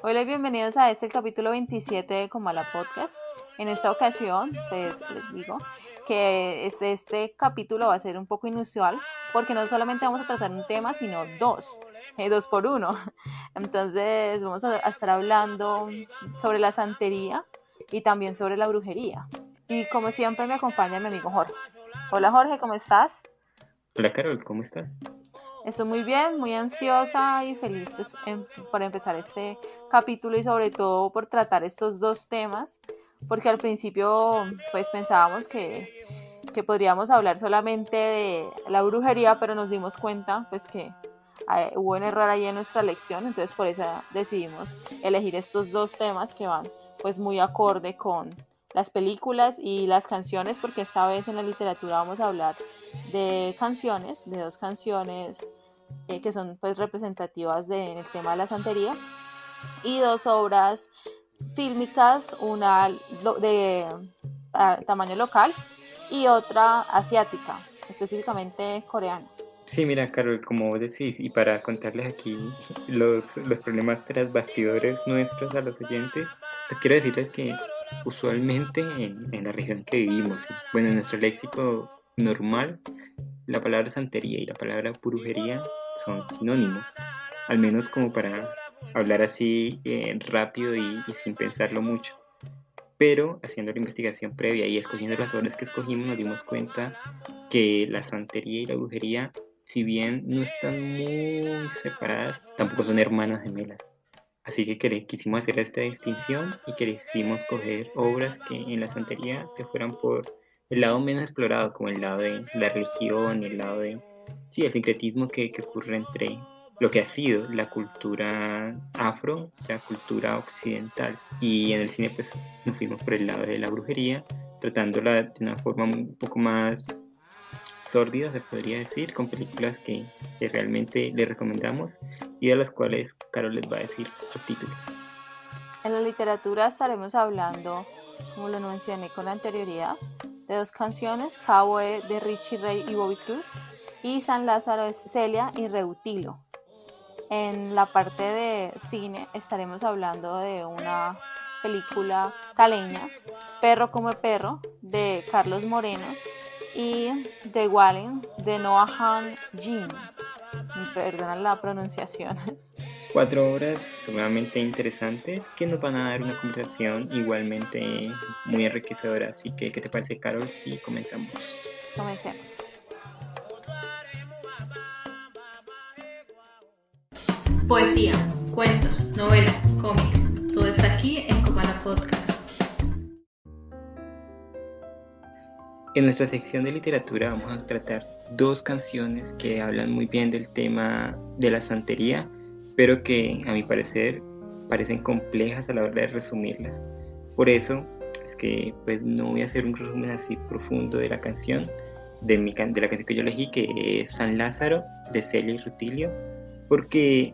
Hola y bienvenidos a este capítulo 27 de Comala Podcast. En esta ocasión, pues les digo que este capítulo va a ser un poco inusual porque no solamente vamos a tratar un tema, sino dos por uno. Entonces vamos a estar hablando sobre la santería y también sobre la brujería. Y como siempre me acompaña mi amigo Jorge. Hola Jorge, ¿cómo estás? Hola Carol, ¿cómo estás? Estoy muy bien, muy ansiosa y feliz pues, por empezar este capítulo y sobre todo por tratar estos dos temas, porque al principio pues pensábamos que podríamos hablar solamente de la brujería, pero nos dimos cuenta pues que hubo un error ahí en nuestra lección, entonces por eso decidimos elegir estos dos temas que van pues muy acorde con las películas y las canciones, porque esta vez en la literatura vamos a hablar de canciones, de dos canciones que son pues representativas en el tema de la santería, y dos obras fílmicas, una de tamaño local y otra asiática, específicamente coreana. Sí, mira Carol, como vos decís, y para contarles aquí los problemas tras bastidores nuestros a los oyentes, pues quiero decirles que usualmente en la región que vivimos, bueno, en nuestro léxico normal, la palabra santería y la palabra brujería son sinónimos, al menos como para hablar así rápido y sin pensarlo mucho. Pero haciendo la investigación previa y escogiendo las obras que escogimos, nos dimos cuenta que la santería y la brujería, si bien no están muy separadas, tampoco son hermanas gemelas. Así que quisimos hacer esta distinción y quisimos coger obras que en la santería se fueran por el lado menos explorado, como el lado de la religión y el lado de, sí, el sincretismo que ocurre entre lo que ha sido la cultura afro, la cultura occidental. Y en el cine pues nos fuimos por el lado de la brujería, tratándola de una forma un poco más sórdida, se podría decir, con películas que realmente les recomendamos y de las cuales Carol les va a decir los títulos. En la literatura estaremos hablando, como lo mencioné con anterioridad, de dos canciones, Cowboy de Richie Ray y Bobby Cruz y San Lázaro de Celia y Reutilo. En la parte de cine estaremos hablando de una película caleña, Perro come perro, de Carlos Moreno, y The Wallen, de Noah Han Jin. Perdonan la pronunciación. 4 obras sumamente interesantes que nos van a dar una conversación igualmente muy enriquecedora. Así que, ¿qué te parece, Carol, si comenzamos? Comencemos. Poesía, cuentos, novela, cómic, todo está aquí en Comala Podcast. En nuestra sección de literatura vamos a tratar dos canciones que hablan muy bien del tema de la santería, pero que a mi parecer parecen complejas a la hora de resumirlas. Por eso es que pues no voy a hacer un resumen así profundo de la canción, de la canción que yo elegí, que es San Lázaro de Celia y Rutilio, porque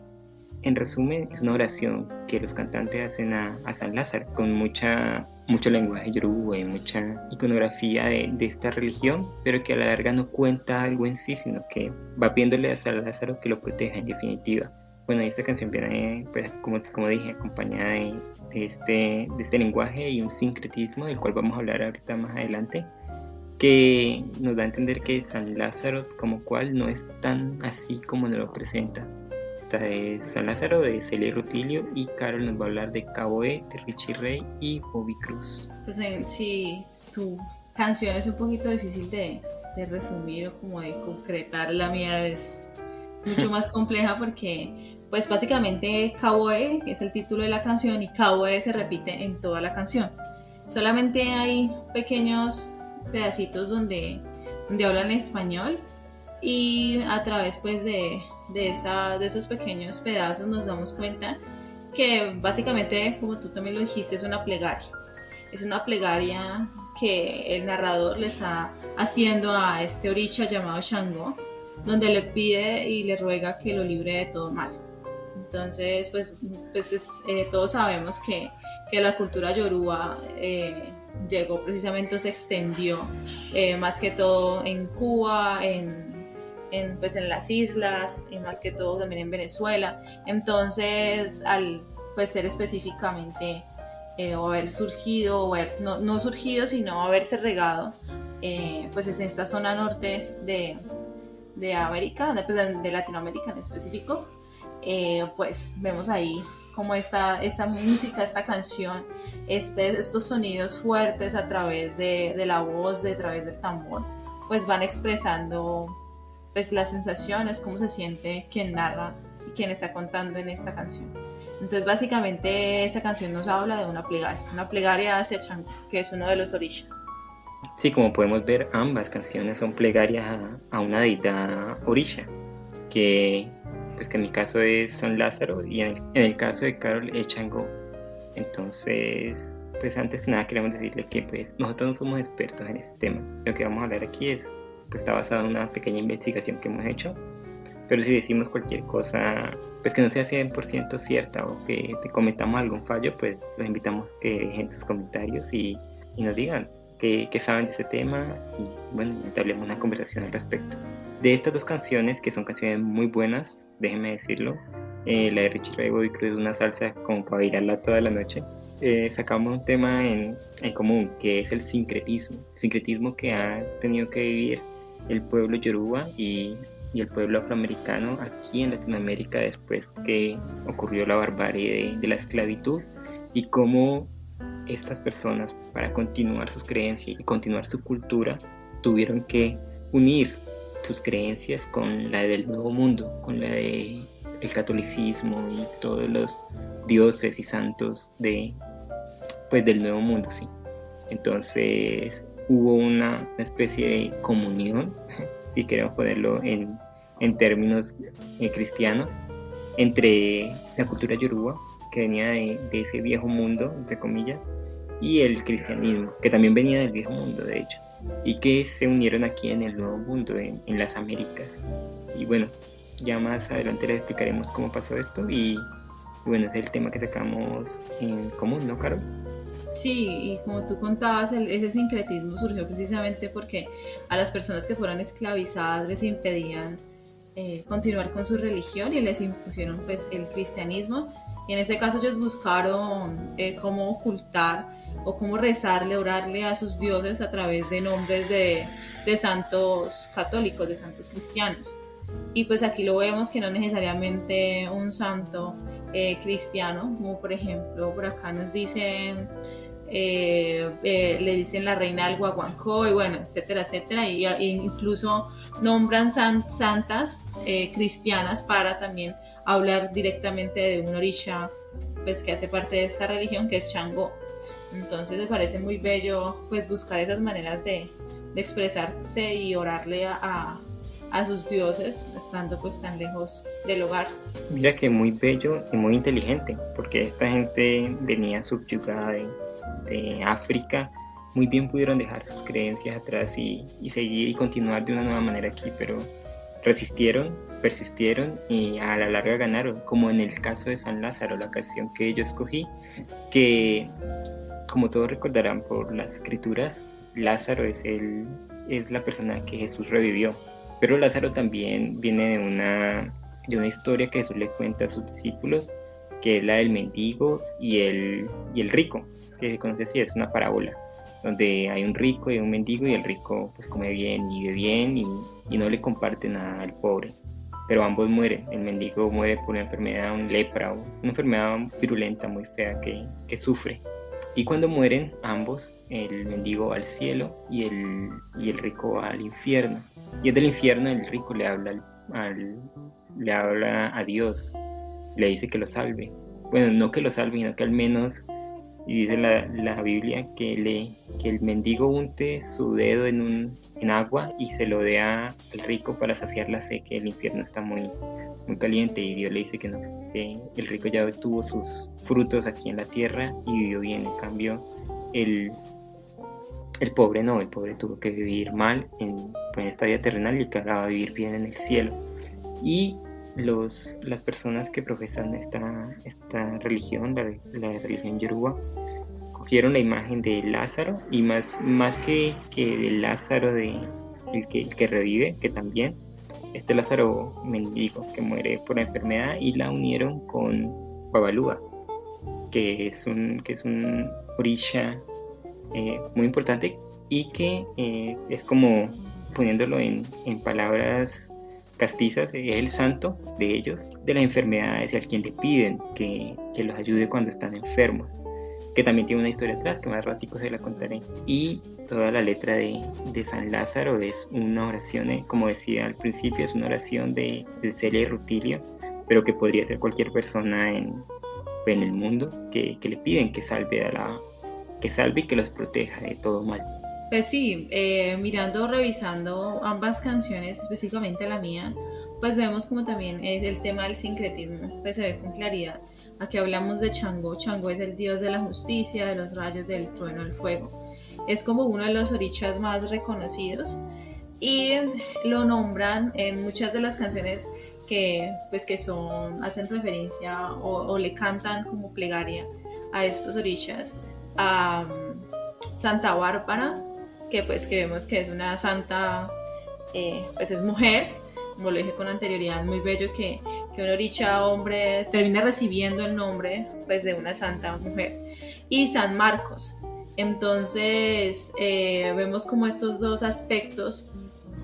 en resumen es una oración que los cantantes hacen a San Lázaro con mucho lenguaje yoruba y mucha iconografía de esta religión, pero que a la larga no cuenta algo en sí, sino que va pidiéndole a San Lázaro que lo proteja en definitiva. Bueno, esta canción viene, pues, como dije, acompañada de este lenguaje y un sincretismo del cual vamos a hablar ahorita más adelante, que nos da a entender que San Lázaro como cual no es tan así como nos lo presenta. Esta es San Lázaro de Celia y Rutilio, y Carol nos va a hablar de Cowboy de Richie Ray y Bobby Cruz. Pues si tu canción es un poquito difícil de resumir o como de concretar, la mía es mucho más compleja porque pues básicamente Cowboy es el título de la canción y Cowboy se repite en toda la canción. Solamente hay pequeños pedacitos donde hablan español, y a través pues de esos pequeños pedazos nos damos cuenta que básicamente, como tú también lo dijiste, es una plegaria. Es una plegaria que el narrador le está haciendo a este orisha llamado Shango, donde le pide y le ruega que lo libre de todo mal. Entonces, todos sabemos que la cultura yoruba llegó precisamente, se extendió más que todo en Cuba, pues en las islas y más que todo también en Venezuela. Entonces, al pues ser específicamente o haber surgido, o no surgido, sino haberse regado, pues en esta zona norte de América, pues de Latinoamérica en específico, pues vemos ahí como esta música, esta canción, estos sonidos fuertes a través de la voz, a través del tambor, pues van expresando pues las sensaciones, cómo se siente quien narra y quien está contando en esta canción. Entonces básicamente esta canción nos habla de una plegaria hacia Chango, que es uno de los orishas. Sí, como podemos ver, ambas canciones son plegarias a una deidad orisha, que pues que en mi caso es San Lázaro y en el caso de Carol es Chango. Entonces, pues antes que nada queremos decirle que pues nosotros no somos expertos en este tema. Lo que vamos a hablar aquí pues está basado en una pequeña investigación que hemos hecho, pero si decimos cualquier cosa pues que no sea 100% cierta o que te cometamos algún fallo, pues los invitamos a que dejen sus comentarios y nos digan que saben de ese tema y bueno, entablemos una conversación al respecto. De estas dos canciones, que son canciones muy buenas, déjenme decirlo, la de Richie Ray Bobby Cruz es una salsa como para bailarla toda la noche. Sacamos un tema en común, que es el sincretismo que ha tenido que vivir el pueblo yoruba y el pueblo afroamericano aquí en Latinoamérica después que ocurrió la barbarie de la esclavitud, y cómo estas personas, para continuar sus creencias y continuar su cultura, tuvieron que unir sus creencias con la del Nuevo Mundo, con la del catolicismo y todos los dioses y santos del Nuevo Mundo, sí. Entonces hubo una especie de comunión, si queremos ponerlo en términos cristianos, entre la cultura yoruba, que venía de ese viejo mundo, entre comillas, y el cristianismo, que también venía del viejo mundo, de hecho, y que se unieron aquí en el Nuevo Mundo, en las Américas. Y bueno, ya más adelante les explicaremos cómo pasó esto, y bueno, es el tema que sacamos en común, ¿no, Carol? Sí, y como tú contabas, ese sincretismo surgió precisamente porque a las personas que fueron esclavizadas les impedían continuar con su religión y les impusieron pues el cristianismo, y en ese caso ellos buscaron cómo ocultar o cómo rezarle, orarle a sus dioses a través de nombres de santos católicos, de santos cristianos. Y pues aquí lo vemos que no necesariamente un santo cristiano, como por ejemplo por acá nos dicen, le dicen la reina del Guaguancó, y bueno, etcétera, etcétera, y incluso nombran santas cristianas para también hablar directamente de un orisha pues que hace parte de esta religión, que es Chango. Entonces me parece muy bello pues buscar esas maneras de expresarse y orarle a sus dioses estando pues tan lejos del hogar. Mira que muy bello y muy inteligente, porque esta gente venía subyugada de África, muy bien pudieron dejar sus creencias atrás y seguir y continuar de una nueva manera aquí, pero resistieron, persistieron y a la larga ganaron, como en el caso de San Lázaro, la canción que yo escogí, que como todos recordarán por las escrituras, Lázaro es la persona que Jesús revivió, pero Lázaro también viene de una historia que Jesús le cuenta a sus discípulos, que es la del mendigo y el rico, que se conoce así, es una parábola, donde hay un rico y un mendigo, y el rico pues come bien y vive bien y no le comparte nada al pobre, pero ambos mueren. El mendigo muere por una enfermedad, una lepra, una enfermedad virulenta muy fea que sufre, y cuando mueren ambos, el mendigo va al cielo y el rico va al infierno, y es del infierno el rico le habla a Dios, le dice que lo salve, bueno, no que lo salve, sino que al menos, y dice la Biblia, que el mendigo unte su dedo en agua y se lo dé al rico para saciar la sed, que el infierno está muy, muy caliente, y Dios le dice que no, que el rico ya obtuvo sus frutos aquí en la tierra y vivió bien. En cambio el pobre no, el pobre tuvo que vivir mal en esta vida terrenal, y que ahora va a vivir bien en el cielo. Y las personas que profesan esta religión, la religión yoruba, cogieron la imagen de Lázaro, y más que de Lázaro, el que revive, que también, este Lázaro mendigo que muere por la enfermedad, y la unieron con Babalúa, que es un orisha muy importante, y que es como, poniéndolo en palabras castizas, es el santo de ellos, de las enfermedades, y al quien le piden que los ayude cuando están enfermos, que también tiene una historia atrás, que más ratico se la contaré. Y toda la letra de San Lázaro es una oración, como decía al principio, es una oración de Celia y Rutilio, pero que podría ser cualquier persona en el mundo, que le piden que salve y que los proteja de todo mal. Pues sí, revisando ambas canciones, específicamente la mía, pues vemos como también es el tema del sincretismo, pues se ve con claridad. Aquí hablamos de Changó. Changó es el dios de la justicia, de los rayos, del trueno, del fuego. Es como uno de los orichas más reconocidos y lo nombran en muchas de las canciones que hacen referencia o le cantan como plegaria a estos orichas. A Santa Bárbara, que vemos que es una santa, pues es mujer, como lo dije con anterioridad, muy bello que un oricha hombre termine recibiendo el nombre pues de una santa mujer. Y San Marcos. Entonces vemos como estos dos aspectos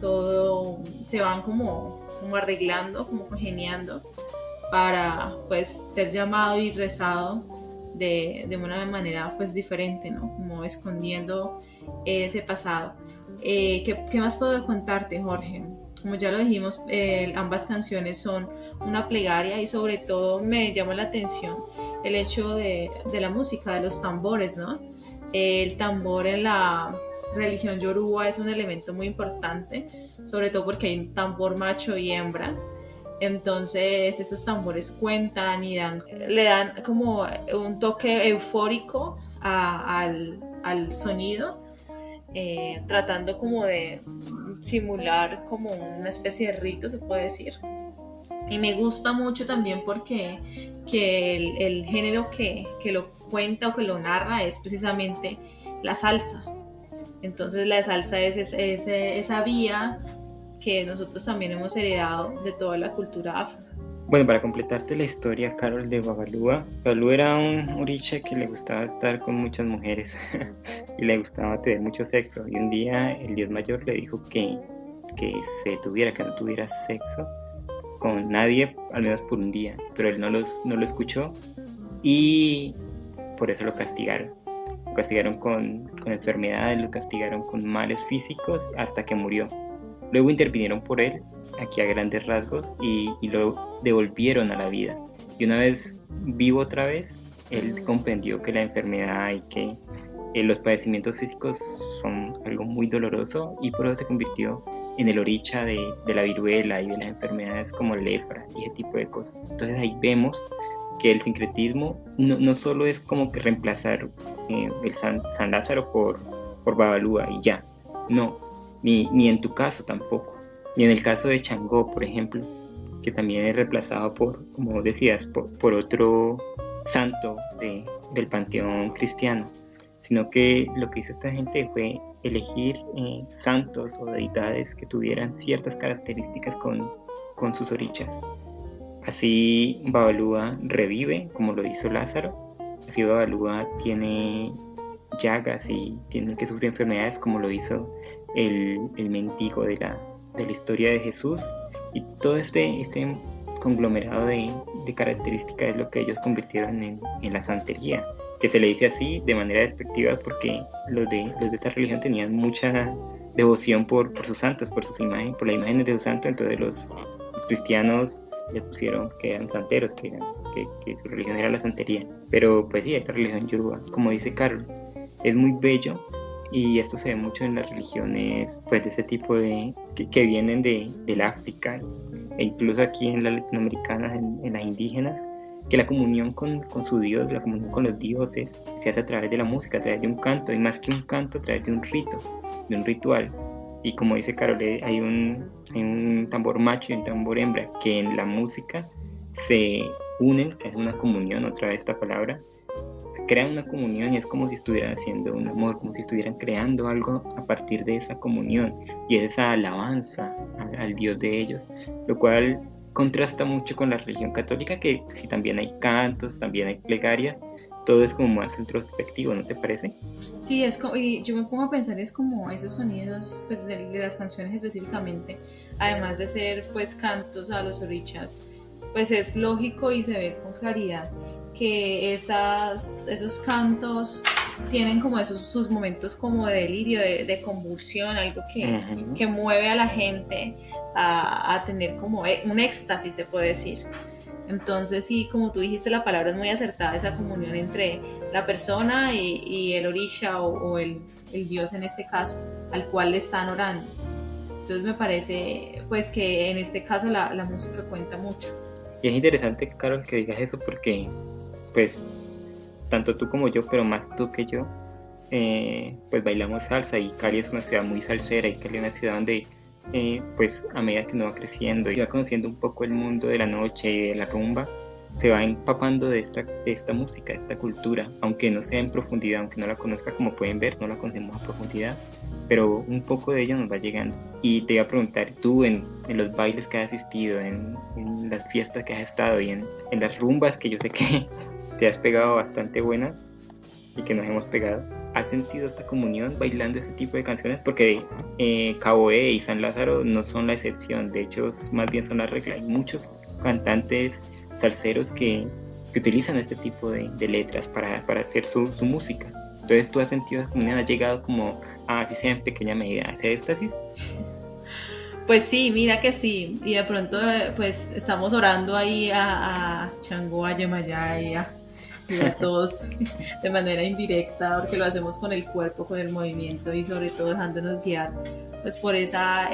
todo se van como arreglando, como congeniando para pues ser llamado y rezado de una manera pues diferente, ¿no? Como escondiendo ese pasado. ¿Qué más puedo contarte, Jorge? Como ya lo dijimos, ambas canciones son una plegaria y sobre todo me llama la atención el hecho de la música, de los tambores, ¿no? El tambor en la religión yoruba es un elemento muy importante, sobre todo porque hay un tambor macho y hembra. Entonces esos tambores cuentan y le dan como un toque eufórico al sonido, tratando como de simular como una especie de rito, se puede decir. Y me gusta mucho también porque el género que lo cuenta o que lo narra es precisamente la salsa. Entonces la salsa es esa vía que nosotros también hemos heredado de toda la cultura afro. Bueno, para completarte la historia, Carol, de Babalúa era un oricha que le gustaba estar con muchas mujeres y le gustaba tener mucho sexo, y un día el dios mayor le dijo que no tuviera sexo con nadie, al menos por un día, pero él no lo escuchó y por eso lo castigaron. Lo castigaron con enfermedades, lo castigaron con males físicos hasta que murió. Luego intervinieron por él, aquí a grandes rasgos, y lo devolvieron a la vida. Y una vez vivo otra vez, él comprendió que la enfermedad y que los padecimientos físicos son algo muy doloroso, y por eso se convirtió en el oricha de la viruela y de las enfermedades como lepra y ese tipo de cosas. Entonces ahí vemos que el sincretismo no solo es como que reemplazar el San Lázaro por Babalúa y ya, no, ni en tu caso tampoco, ni en el caso de Changó, por ejemplo, que también es reemplazado por, como decías, por otro santo del panteón cristiano, sino que lo que hizo esta gente fue elegir santos o deidades que tuvieran ciertas características con sus orichas. Así Babalúa revive, como lo hizo Lázaro. Así Babalúa tiene llagas y tiene que sufrir enfermedades, como lo hizo el mendigo de la historia de Jesús. Y todo este conglomerado de características es lo que ellos convirtieron en la santería, que se le dice así de manera despectiva porque los de esta religión tenían mucha devoción por sus santos, por las imágenes de sus santos. Entonces los cristianos le pusieron que eran santeros, que su religión era la santería. Pero pues sí, es la religión yoruba, como dice Carol, es muy bello, y esto se ve mucho en las religiones pues de ese tipo que vienen del África, e incluso aquí en las latinoamericanas, en las indígenas, que la comunión con su Dios, la comunión con los dioses, se hace a través de la música, a través de un canto, y más que un canto, a través de un rito, de un ritual. Y como dice Carol, hay un tambor macho y un tambor hembra que en la música se unen, que es una comunión, otra vez esta palabra, crean una comunión y es como si estuvieran haciendo un amor, como si estuvieran creando algo a partir de esa comunión y esa alabanza al Dios de ellos, lo cual contrasta mucho con la religión católica, que sí también hay cantos, también hay plegarias, todo es como más introspectivo, ¿no te parece? Sí, y yo me pongo a pensar, es como esos sonidos pues, de las canciones específicamente, además de ser pues cantos a los orichas, pues es lógico y se ve con claridad que esos cantos tienen como sus momentos como de delirio, de convulsión, algo que mueve a la gente a tener como un éxtasis, se puede decir. Entonces sí, como tú dijiste, la palabra es muy acertada, esa comunión entre la persona y el orisha o el dios en este caso, al cual le están orando. Entonces me parece pues que en este caso la música cuenta mucho. Y es interesante, Carol, que digas eso porque pues tanto tú como yo, pero más tú que yo, pues bailamos salsa, y Cali es una ciudad muy salsera, y Cali es una ciudad donde pues a medida que uno va creciendo y va conociendo un poco el mundo de la noche y de la rumba, se va empapando de esta música, de esta cultura, aunque no sea en profundidad, aunque no la conozca, como pueden ver, no la conocemos a profundidad, pero un poco de ella nos va llegando. Y te iba a preguntar, tú en los bailes que has asistido, en las fiestas que has estado y en las rumbas que yo sé que te has pegado bastante buenas y que nos hemos pegado, ¿has sentido esta comunión bailando este tipo de canciones? Porque Caboé y San Lázaro no son la excepción, de hecho más bien son la regla. Hay muchos cantantes salseros que utilizan este tipo de letras para hacer su música. Entonces, ¿tú has sentido esa comunión? ¿Has llegado como, así sea en pequeña medida, a ese éxtasis? Pues sí, mira que sí, y de pronto pues estamos orando ahí a Changó, a Yemayá y a todos de manera indirecta, porque lo hacemos con el cuerpo, con el movimiento y sobre todo dejándonos guiar pues por esa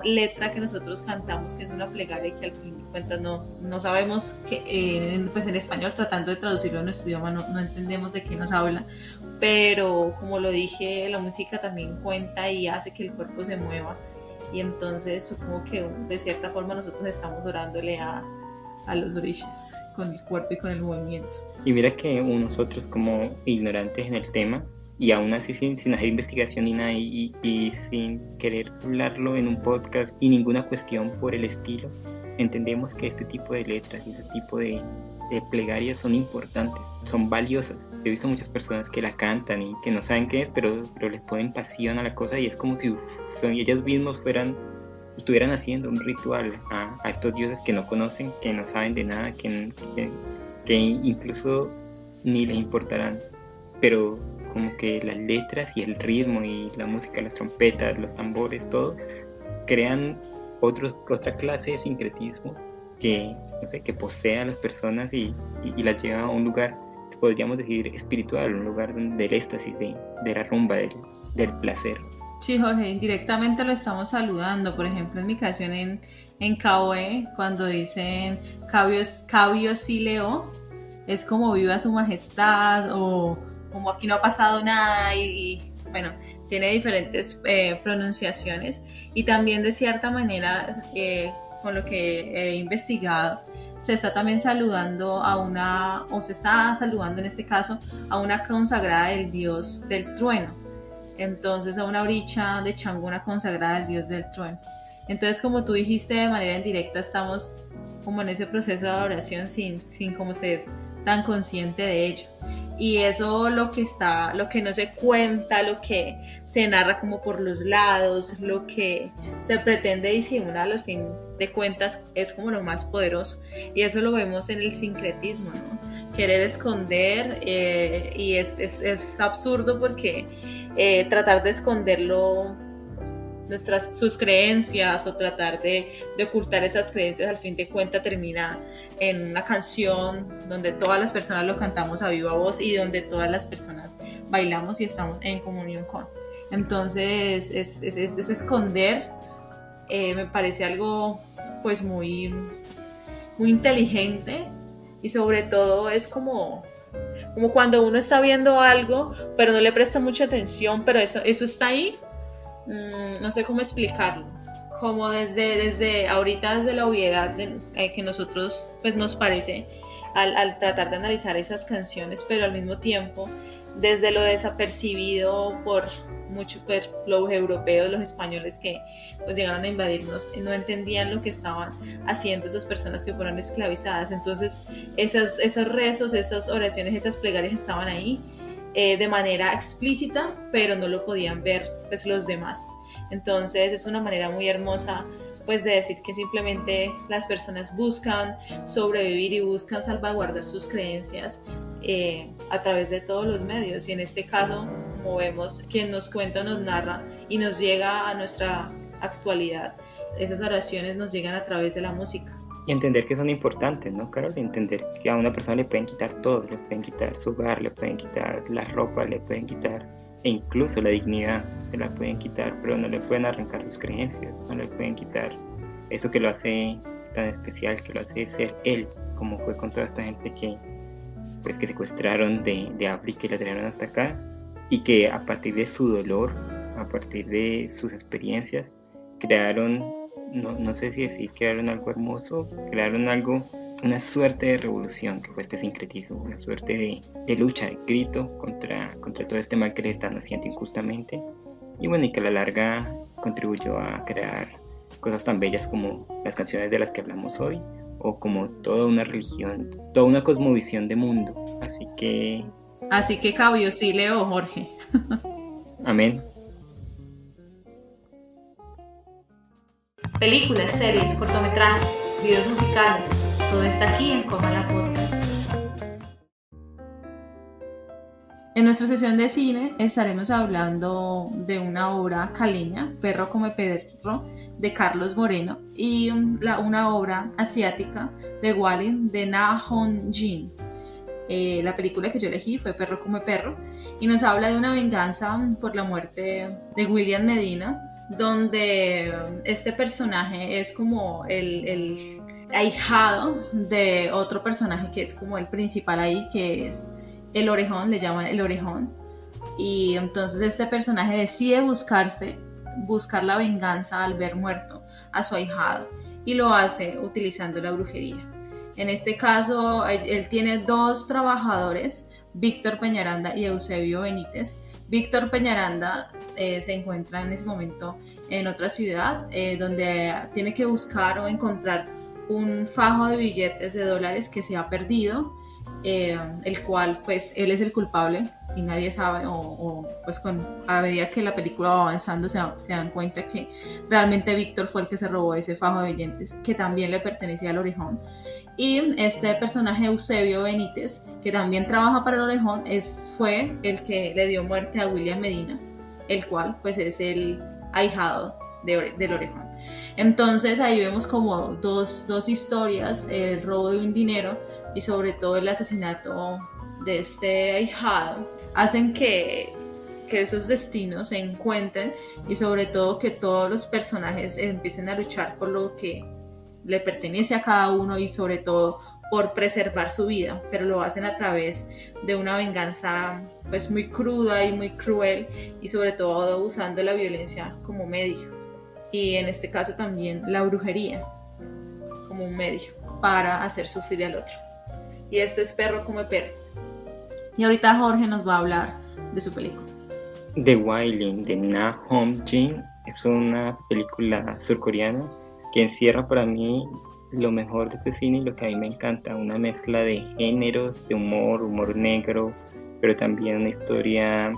letra que nosotros cantamos, que es una plegaria que al fin de cuentas no sabemos que pues en español, tratando de traducirlo en nuestro idioma, no entendemos de qué nos habla, pero como lo dije, la música también cuenta y hace que el cuerpo se mueva, y entonces supongo que de cierta forma nosotros estamos orándole a los orishas con el cuerpo y con el movimiento. Y mira que nosotros, como ignorantes en el tema, y aún así sin hacer investigación ni nada, y sin querer hablarlo en un podcast y ninguna cuestión por el estilo, entendemos que este tipo de letras y este tipo de plegarias son importantes, son valiosas. He visto muchas personas que la cantan y que no saben qué es, pero les ponen pasión a la cosa, y es como si ellas mismos estuvieran haciendo un ritual a estos dioses que no conocen, que no saben de nada, que incluso ni les importarán, pero como que las letras y el ritmo y la música, las trompetas, los tambores, todo crean otra clase de sincretismo que, no sé, que posee a las personas y las lleva a un lugar, podríamos decir, espiritual, un lugar del éxtasis, de la rumba, del placer. Sí, Jorge, indirectamente lo estamos saludando. Por ejemplo, en mi canción en Caboé, cuando dicen Cabio sí leo, es como viva su majestad, o como aquí no ha pasado nada, y bueno, tiene diferentes pronunciaciones, y también de cierta manera, con lo que he investigado, se está también saludando se está saludando en este caso a una consagrada del dios del trueno. Entonces, a una oricha de Changó, una consagrada al dios del trueno. Entonces, como tú dijiste, de manera indirecta estamos como en ese proceso de adoración sin como ser tan consciente de ello. Y eso lo que no se cuenta, lo que se narra como por los lados, lo que se pretende disimular, al fin de cuentas es como lo más poderoso. Y eso lo vemos en el sincretismo, ¿no? Querer esconder, y es absurdo porque tratar de esconderlo, sus creencias, o tratar de ocultar esas creencias, al fin de cuentas termina en una canción donde todas las personas lo cantamos a viva voz y donde todas las personas bailamos y estamos en comunión con. Entonces es esconder, me parece algo pues muy, muy inteligente, y sobre todo es como cuando uno está viendo algo pero no le presta mucha atención, pero eso está ahí. No sé cómo explicarlo, como desde ahorita, desde la obviedad que nosotros pues nos parece, al tratar de analizar esas canciones, pero al mismo tiempo desde lo desapercibido por los europeos, los españoles que pues llegaron a invadirnos, no entendían lo que estaban haciendo esas personas que fueron esclavizadas. Entonces esos rezos, esas oraciones, esas plegarias estaban ahí de manera explícita, pero no lo podían ver pues los demás. Entonces es una manera muy hermosa pues de decir que simplemente las personas buscan sobrevivir y buscan salvaguardar sus creencias a través de todos los medios, y en este caso, como vemos, quien nos cuenta, nos narra y nos llega a nuestra actualidad, esas oraciones nos llegan a través de la música. Y entender que son importantes, ¿no, Carol? Entender que a una persona le pueden quitar todo, le pueden quitar su hogar, le pueden quitar la ropa, le pueden quitar e incluso la dignidad, se la pueden quitar, pero no le pueden arrancar sus creencias, no le pueden quitar eso que lo hace tan especial, que lo hace ser él, como fue con toda esta gente que secuestraron de África y la trajeron hasta acá, y que a partir de su dolor, a partir de sus experiencias, crearon, no sé si decir crearon algo hermoso, crearon algo, una suerte de revolución que fue este sincretismo, una suerte de lucha, de grito contra todo este mal que les están haciendo injustamente, y bueno, y que a la larga contribuyó a crear cosas tan bellas como las canciones de las que hablamos hoy, o como toda una religión, toda una cosmovisión de mundo. Así que Cabio, sí, leo, Jorge. Amén. Películas, series, cortometrajes, videos musicales, todo está aquí en Cómala Podcast. En nuestra sesión de cine estaremos hablando de una obra caleña, Perro come perro, de Carlos Moreno, y una obra asiática de Wallin, de Na Hong Jin. La película que yo elegí fue Perro come perro, y nos habla de una venganza por la muerte de William Medina, donde este personaje es como el ahijado de otro personaje que es como el principal ahí, que es el Orejón, le llaman el Orejón, y entonces este personaje decide buscar la venganza al ver muerto a su ahijado, y lo hace utilizando la brujería. En este caso, él tiene dos trabajadores, Víctor Peñaranda y Eusebio Benítez. Víctor Peñaranda se encuentra en ese momento en otra ciudad donde tiene que buscar o encontrar un fajo de billetes de dólares que se ha perdido, el cual pues él es el culpable y nadie sabe, o pues a medida que la película va avanzando se dan cuenta que realmente Víctor fue el que se robó ese fajo de billetes que también le pertenecía al Orejón. Y este personaje Eusebio Benítez, que también trabaja para el Orejón, fue el que le dio muerte a William Medina, el cual pues es el ahijado del Orejón. Entonces ahí vemos como dos historias, el robo de un dinero y sobre todo el asesinato de este ahijado, hacen que esos destinos se encuentren, y sobre todo que todos los personajes empiecen a luchar por lo que le pertenece a cada uno, y sobre todo por preservar su vida, pero lo hacen a través de una venganza pues muy cruda y muy cruel, y sobre todo usando la violencia como medio, y en este caso también la brujería como un medio para hacer sufrir al otro. Y este es Perro come perro. Y ahorita Jorge nos va a hablar de su película. The Wailing, de Na Hong Jin, es una película surcoreana que encierra para mí lo mejor de este cine y lo que a mí me encanta, una mezcla de géneros, de humor negro, pero también una historia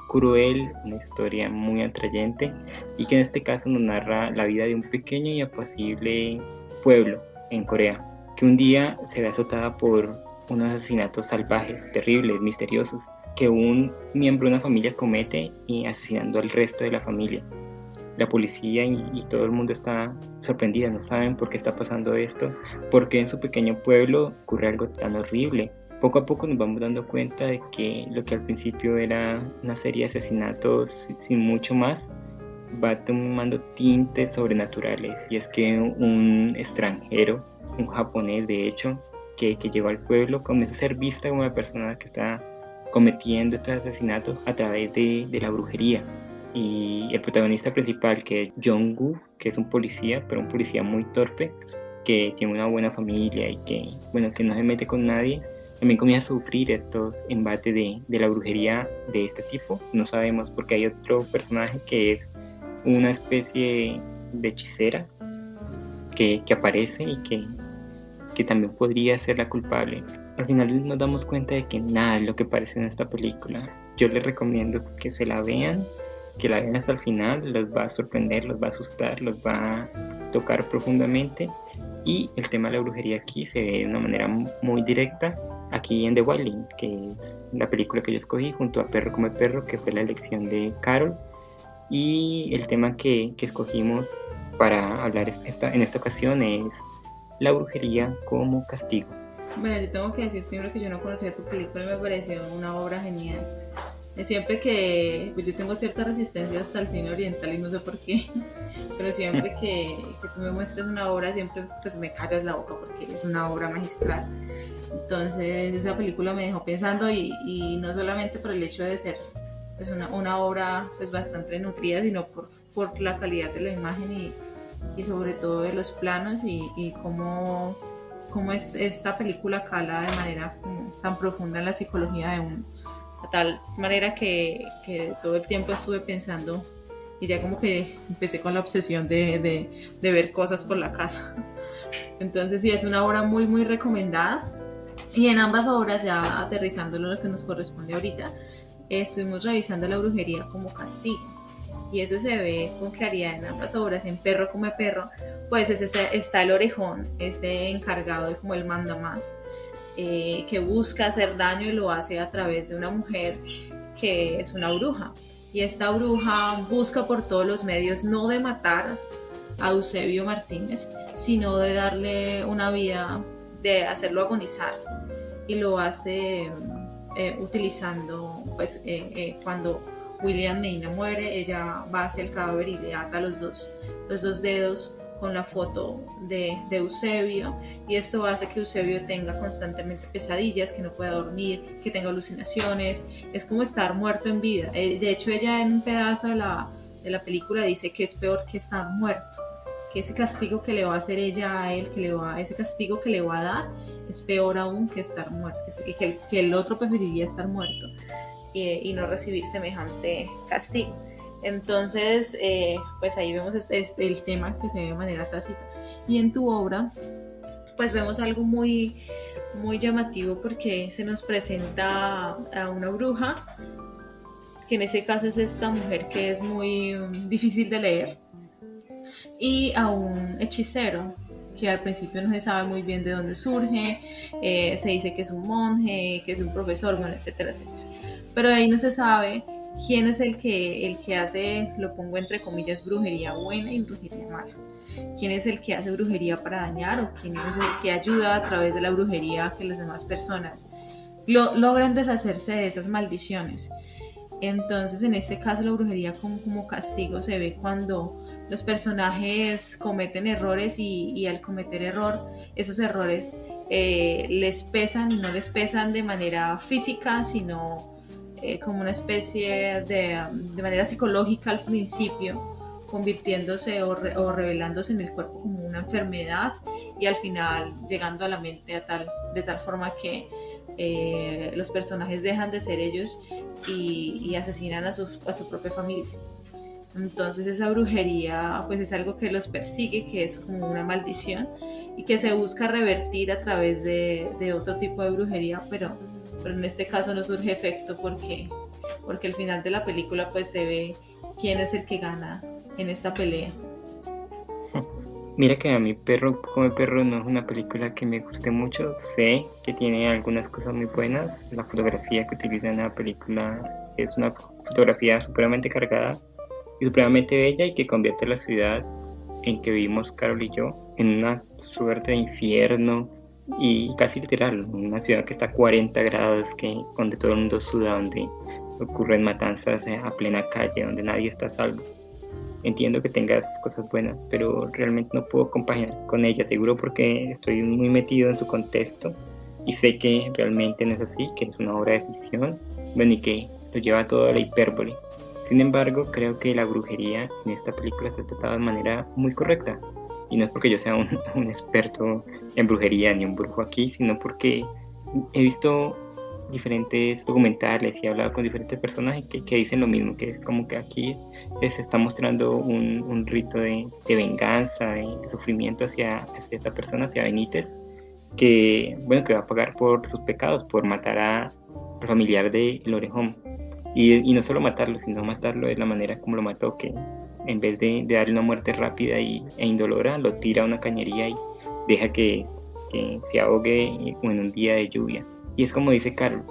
cruel, una historia muy atrayente, y que en este caso nos narra la vida de un pequeño y apacible pueblo en Corea, que un día se ve azotada por unos asesinatos salvajes, terribles, misteriosos, que un miembro de una familia comete, y asesinando al resto de la familia. La policía y todo el mundo está sorprendida, no saben por qué está pasando esto, porque en su pequeño pueblo ocurre algo tan horrible. Poco a poco nos vamos dando cuenta de que lo que al principio era una serie de asesinatos sin mucho más, va tomando tintes sobrenaturales, y es que un extranjero, un japonés de hecho, que llegó al pueblo, comienza a ser vista como una persona que está cometiendo estos asesinatos a través de la brujería. Y el protagonista principal, que es Jong-gu, que es un policía, pero un policía muy torpe, que tiene una buena familia y que, bueno, que no se mete con nadie, también comienza a sufrir estos embates de la brujería de este tipo. No sabemos, porque hay otro personaje que es una especie de hechicera que aparece y que también podría ser la culpable. Al final nos damos cuenta de que nada es lo que parece en esta película. Yo les recomiendo que se la vean, que la vean hasta el final, los va a sorprender, los va a asustar, los va a tocar profundamente. Y el tema de la brujería aquí se ve de una manera muy directa aquí en The Wailing, que es la película que yo escogí junto a Perro come perro, que fue la elección de Carol. Y el tema que escogimos para hablar en esta ocasión es la brujería como castigo. Bueno, yo tengo que decir primero que yo no conocía tu película y me pareció una obra genial. Siempre que, pues yo tengo cierta resistencia hasta el cine oriental y no sé por qué, pero siempre que tú me muestres una obra, siempre pues me callas la boca porque es una obra magistral. Entonces esa película me dejó pensando y no solamente por el hecho de ser pues una obra pues bastante nutrida, sino por la calidad de la imagen y sobre todo de los planos y cómo esa película cala de manera tan profunda en la psicología de uno, de tal manera que todo el tiempo estuve pensando y ya como que empecé con la obsesión de ver cosas por la casa. Entonces sí, es una obra muy muy recomendada. Y en ambas obras, ya aterrizándolo lo que nos corresponde ahorita, estuvimos revisando la brujería como castigo. Y eso se ve con claridad en ambas obras. En Perro come perro, pues está el orejón, ese encargado de como el mandamás, que busca hacer daño y lo hace a través de una mujer que es una bruja. Y esta bruja busca por todos los medios no de matar a Eusebio Martínez, sino de darle una vida, de hacerlo agonizar. Y lo hace utilizando, pues cuando William Medina muere, ella va hacia el cadáver y le ata los dos dedos con la foto de Eusebio, y esto hace que Eusebio tenga constantemente pesadillas, que no pueda dormir, que tenga alucinaciones. Es como estar muerto en vida. De hecho, ella en un pedazo de la película dice que es peor que estar muerto, que ese castigo que le va a hacer ella a él, ese castigo que le va a dar, es peor aún que estar muerto, que el otro preferiría estar muerto y no recibir semejante castigo. Entonces, pues ahí vemos el tema que se ve de manera tácita. Y en tu obra, pues vemos algo muy, muy llamativo, porque se nos presenta a una bruja, que en ese caso es esta mujer que es muy difícil de leer, y a un hechicero que al principio no se sabe muy bien de dónde surge, se dice que es un monje, que es un profesor, bueno, etcétera, etcétera. Pero ahí no se sabe quién es el que hace, lo pongo entre comillas, brujería buena y brujería mala. ¿Quién es el que hace brujería para dañar, o quién es el que ayuda a través de la brujería a que las demás personas logran deshacerse de esas maldiciones? Entonces, en este caso, la brujería como castigo se ve cuando los personajes cometen errores y al cometer esos errores les pesan, y no les pesan de manera física, sino como una especie de manera psicológica al principio, convirtiéndose o revelándose en el cuerpo como una enfermedad, y al final llegando a la mente de tal forma que los personajes dejan de ser ellos y asesinan a su propia familia. Entonces esa brujería pues es algo que los persigue, que es como una maldición y que se busca revertir a través de otro tipo de brujería, pero en este caso no surge efecto porque al final de la película pues se ve quién es el que gana en esta pelea. Mira que a mí Perro come perro no es una película que me guste mucho. Sé que tiene algunas cosas muy buenas. La fotografía que utiliza en la película es una fotografía supremamente cargada y supremamente bella, y que convierte la ciudad en que vivimos Carol y yo en una suerte de infierno, y casi literal, una ciudad que está a 40 grados, donde todo el mundo suda, donde ocurren matanzas a plena calle, donde nadie está a salvo. Entiendo que tenga sus cosas buenas, pero realmente no puedo compaginar con ella, seguro porque estoy muy metido en su contexto y sé que realmente no es así, que es una obra de ficción, bueno, y que lo lleva todo a la hipérbole. Sin embargo, creo que la brujería en esta película está tratada de manera muy correcta. y no es porque yo sea un experto en brujería ni un brujo aquí, sino porque he visto diferentes documentales y he hablado con diferentes personas que dicen lo mismo, que es como que aquí se está mostrando un rito de venganza, de sufrimiento hacia esta persona, hacia Benítez, que va a pagar por sus pecados, por matar al familiar de El Orejón. Y no solo matarlo, sino matarlo de la manera como lo mató, que en vez de darle una muerte rápida e indolora, lo tira a una cañería y deja que se ahogue en un día de lluvia. Y es como dice Carol,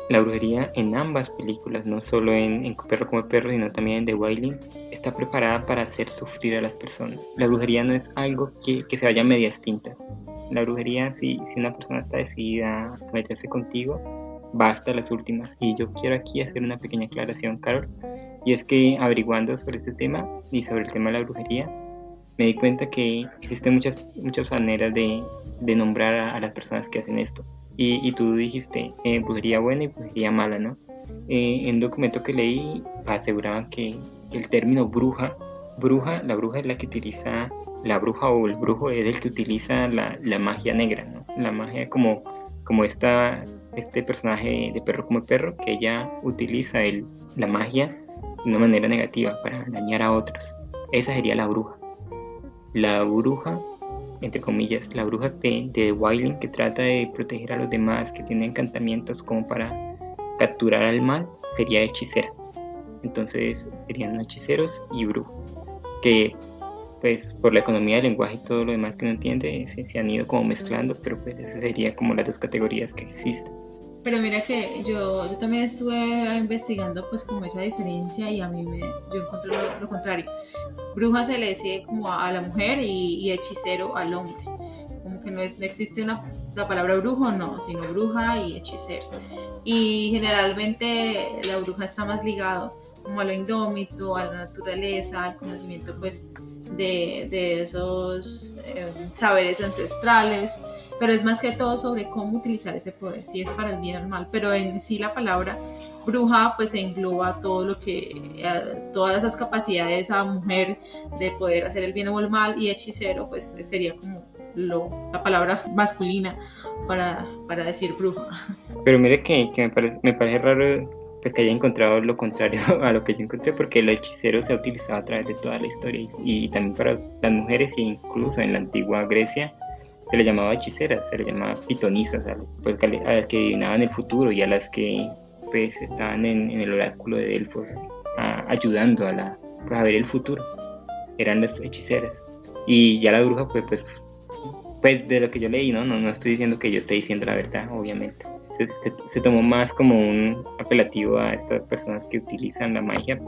la brujería en ambas películas, no solo en Perro como Perro, sino también en The Wailing, está preparada para hacer sufrir a las personas. La brujería no es algo que se vaya a medias tintas. La brujería, si una persona está decidida a meterse contigo, va hasta las últimas. Y yo quiero aquí hacer una pequeña aclaración, Carol, y es que averiguando sobre este tema y sobre el tema de la brujería, me di cuenta que existen muchas maneras de nombrar a las personas que hacen esto. Y tú dijiste brujería buena y brujería mala, ¿no? En un documento que leí aseguraban que el término bruja, la bruja es la que utiliza, la bruja o el brujo es el que utiliza la magia negra, ¿no? La magia como este personaje de Perro como Perro, que ella utiliza la magia de una manera negativa para dañar a otros. Esa sería la bruja. La bruja, entre comillas, la bruja de The Wailing, que trata de proteger a los demás, que tiene encantamientos como para capturar al mal, sería hechicera. Entonces serían hechiceros y brujos, que pues por la economía del lenguaje y todo lo demás que uno entiende se han ido como mezclando, pero pues esas serían como las dos categorías que existen. Pero mira que yo también estuve investigando pues como esa diferencia y a mí yo encontré lo contrario. Bruja se le dice como a la mujer y hechicero al hombre. Como que no existe la palabra brujo, no, sino bruja y hechicero. Y generalmente la bruja está más ligado como a lo indómito, a la naturaleza, al conocimiento pues de esos saberes ancestrales, pero es más que todo sobre cómo utilizar ese poder, si es para el bien o el mal. Pero en sí la palabra bruja pues engloba todo lo que, todas esas capacidades a mujer de poder hacer el bien o el mal, y hechicero pues sería como la palabra masculina para decir bruja. Pero mire que me parece raro pues que haya encontrado lo contrario a lo que yo encontré, porque el hechicero se ha utilizado a través de toda la historia y también para las mujeres, e incluso en la antigua Grecia se le llamaba hechiceras, se le llamaba pitonisas, pues a las que adivinaban el futuro y a las que pues estaban en el oráculo de Delfos ayudando a ver el futuro. Eran las hechiceras. Y ya la bruja pues de lo que yo leí, no estoy diciendo que yo esté diciendo la verdad, obviamente. Se tomó más como un apelativo a estas personas que utilizan la magia,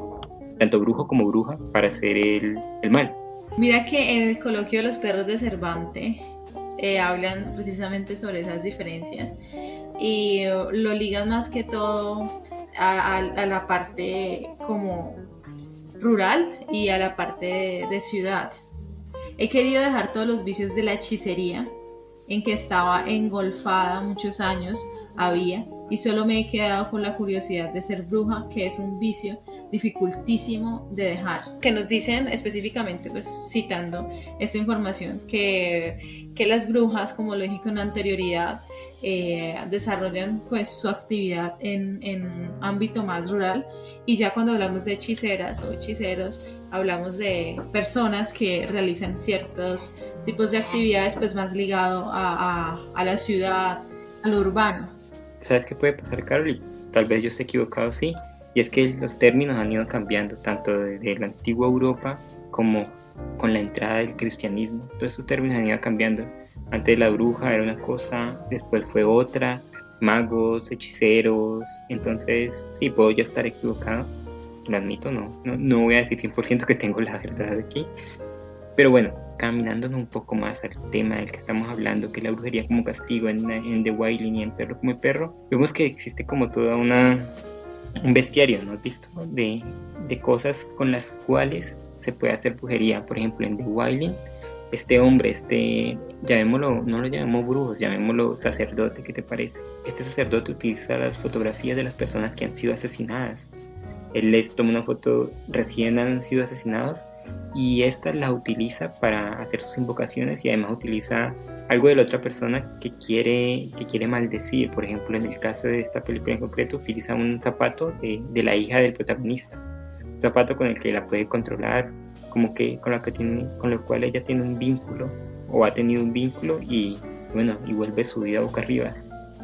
tanto brujo como bruja, para hacer el mal. Mira que en el coloquio de los perros de Cervantes hablan precisamente sobre esas diferencias y lo ligan más que todo a la parte como rural y a la parte de ciudad. He querido dejar todos los vicios de la hechicería en que estaba engolfada muchos años y solo me he quedado con la curiosidad de ser bruja, que es un vicio dificultísimo de dejar. Que nos dicen específicamente, pues citando esta información, que las brujas, como lo dije con anterioridad, desarrollan pues su actividad en un ámbito más rural, y ya cuando hablamos de hechiceras o hechiceros hablamos de personas que realizan ciertos tipos de actividades pues más ligado a la ciudad, a lo urbano. ¿Sabes qué puede pasar, Carol? Y tal vez yo esté equivocado, sí. Y es que los términos han ido cambiando, tanto desde la antigua Europa como con la entrada del cristianismo. Todos esos términos han ido cambiando. Antes la bruja era una cosa, después fue otra, magos, hechiceros. Entonces, sí, puedo ya estar equivocado. Lo admito, no voy a decir 100% que tengo la verdad aquí. Pero bueno, caminándonos un poco más al tema del que estamos hablando, que es la brujería como castigo en The Wailing y en Perro como Perro, vemos que existe como toda un bestiario, ¿no has visto? De cosas con las cuales se puede hacer brujería. Por ejemplo, en The Wailing, este hombre, llamémoslo, no lo llamemos brujos, llamémoslo sacerdote, ¿qué te parece? Este sacerdote utiliza las fotografías de las personas que han sido asesinadas. Él les toma una foto recién han sido asesinados y esta la utiliza para hacer sus invocaciones y además utiliza algo de la otra persona que quiere maldecir. Por ejemplo, en el caso de esta película en concreto, utiliza un zapato de la hija del protagonista, un zapato con el que la puede controlar, como que con lo cual ella tiene un vínculo o ha tenido un vínculo y bueno, y vuelve su vida boca arriba.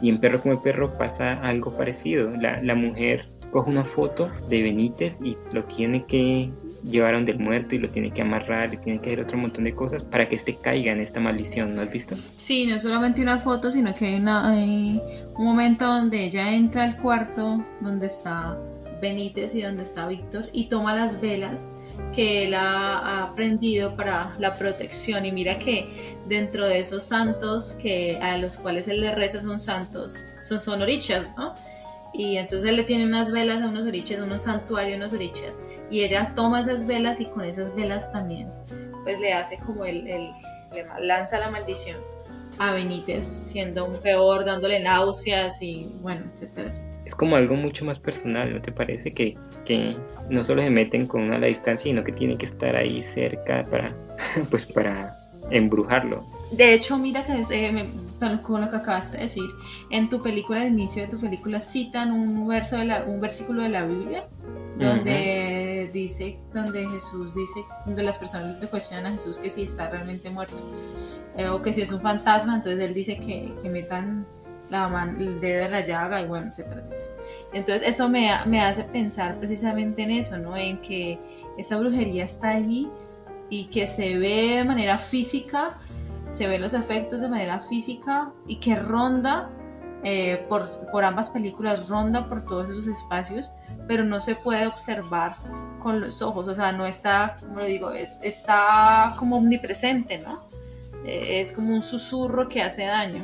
Y en Perro come perro pasa algo parecido. La mujer coge una foto de Benítez y lo tiene que llevar a donde el muerto y lo tiene que amarrar y tiene que hacer otro montón de cosas para que este caiga en esta maldición. ¿No has visto? Sí, no solamente una foto, sino que hay un momento donde ella entra al cuarto donde está Benítez y donde está Víctor y toma las velas que él ha aprendido para la protección. Y mira que dentro de esos santos que a los cuales él le reza son santos, son orichas, ¿no? Y entonces él le tiene unas velas a unos oriches, unos santuarios, unos oriches, y ella toma esas velas y con esas velas también pues le hace como le lanza la maldición a Benítez, siendo un peor, dándole náuseas y bueno, etcétera, etcétera. Es como algo mucho más personal, ¿no te parece? Que no solo se meten con uno a la distancia, sino que tienen que estar ahí cerca pues para embrujarlo. De hecho, mira que con lo que acabas de decir, en tu película, al inicio de tu película, citan un versículo de la Biblia donde dice, donde Jesús dice, donde las personas le cuestionan a Jesús que si está realmente muerto o que si es un fantasma. Entonces él dice que metan el dedo en la llaga y bueno, etcétera, etcétera. Entonces eso me hace pensar precisamente en eso, ¿no? En que esta brujería está allí y que se ve de manera física, se ven los efectos de manera física y que ronda por ambas películas, ronda por todos esos espacios, pero no se puede observar con los ojos, o sea, no está, como lo digo, está como omnipresente, ¿no? Es como un susurro que hace daño.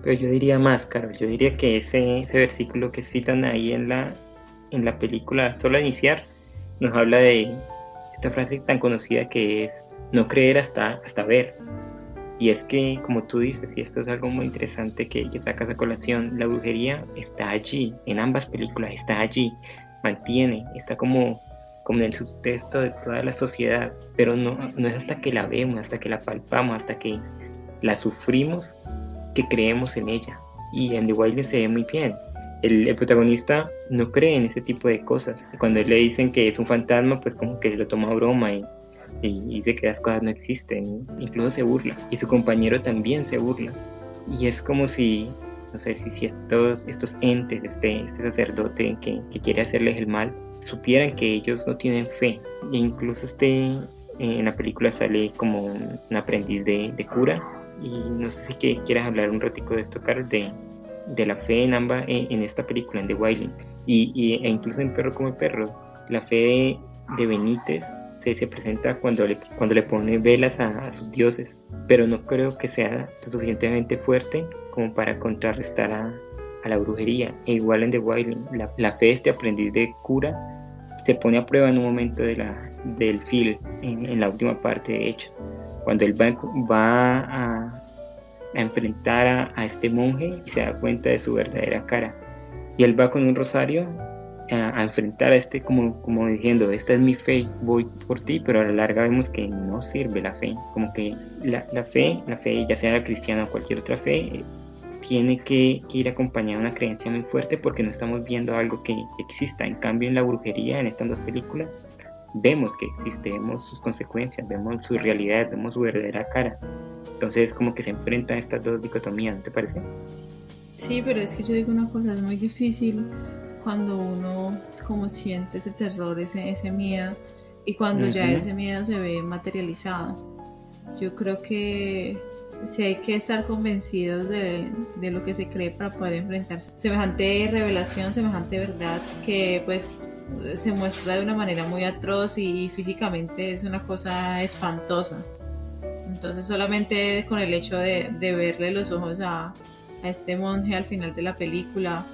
Pero yo diría más, Carol, yo diría que ese versículo que citan ahí en la película, solo a iniciar, nos habla de esta frase tan conocida que es no creer hasta ver. Y es que, como tú dices, y esto es algo muy interesante que sacas a colación, la brujería está allí, en ambas películas está allí, está como en el subtexto de toda la sociedad, pero no es hasta que la vemos, hasta que la palpamos, hasta que la sufrimos, que creemos en ella. Y en The Wailing se ve muy bien. El protagonista no cree en ese tipo de cosas. Cuando le dicen que es un fantasma, pues como que lo toma a broma y dice que las cosas no existen, incluso se burla, y su compañero también se burla, y es como si, no sé, si estos entes, este sacerdote que quiere hacerles el mal, supieran que ellos no tienen fe, e incluso en la película sale como un aprendiz de cura, y no sé si quieras hablar un ratico de esto, Carlos, de la fe en esta película, en The Wailing, e incluso en Perro come perro, la fe de Benítez se presenta cuando le pone velas a sus dioses, pero no creo que sea lo suficientemente fuerte como para contrarrestar a la brujería. E igual en The Wailing, la fe de este aprendiz de cura se pone a prueba en un momento del film, en la última parte de hecho, cuando él va a enfrentar a este monje y se da cuenta de su verdadera cara, y él va con un rosario a enfrentar a como diciendo, esta es mi fe, voy por ti, pero a la larga vemos que no sirve la fe, como que la fe, ya sea la cristiana o cualquier otra fe, tiene que ir acompañada de una creencia muy fuerte, porque no estamos viendo algo que exista. En cambio, en la brujería, en estas dos películas, vemos que existe, vemos sus consecuencias, vemos su realidad, vemos su verdadera cara. Entonces como que se enfrentan estas dos dicotomías, ¿no te parece? Sí, pero es que yo digo una cosa, es muy difícil cuando uno como siente ese terror, ese miedo, y cuando ya ese miedo se ve materializado. Yo creo que sí hay que estar convencidos de lo que se cree para poder enfrentarse semejante revelación, semejante verdad que pues se muestra de una manera muy atroz y físicamente es una cosa espantosa. Entonces solamente con el hecho de verle los ojos a este monje al final de la película,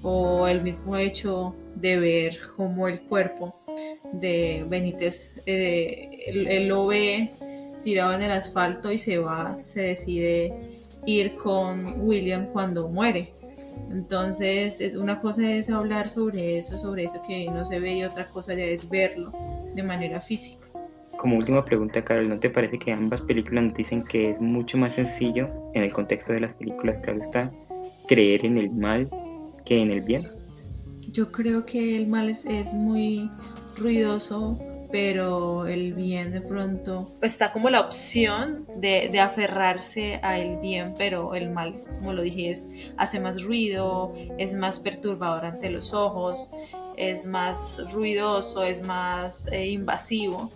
o el mismo hecho de ver cómo el cuerpo de Benítez, él lo ve tirado en el asfalto y se decide ir con William cuando muere. Entonces una cosa es hablar sobre eso que no se ve, y otra cosa ya es verlo de manera física. como última pregunta, Carol, ¿no te parece que ambas películas nos dicen que es mucho más sencillo, en el contexto de las películas, claro está, creer en el mal que en el bien? Yo creo que el mal es muy ruidoso, pero el bien de pronto pues está como la opción de aferrarse al bien, pero el mal, como lo dije, hace más ruido, es más perturbador ante los ojos, es más ruidoso, es más invasivo.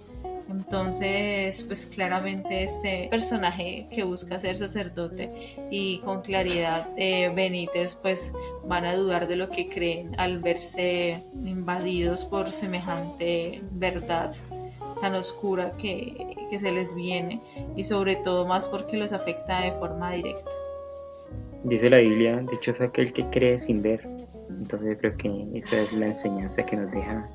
Entonces, pues claramente este personaje que busca ser sacerdote y con claridad Benítez pues van a dudar de lo que creen al verse invadidos por semejante verdad tan oscura que se les viene, y sobre todo más porque los afecta de forma directa. Dice la Biblia, dichoso aquel que cree sin ver. Entonces creo que esa es la enseñanza que nos deja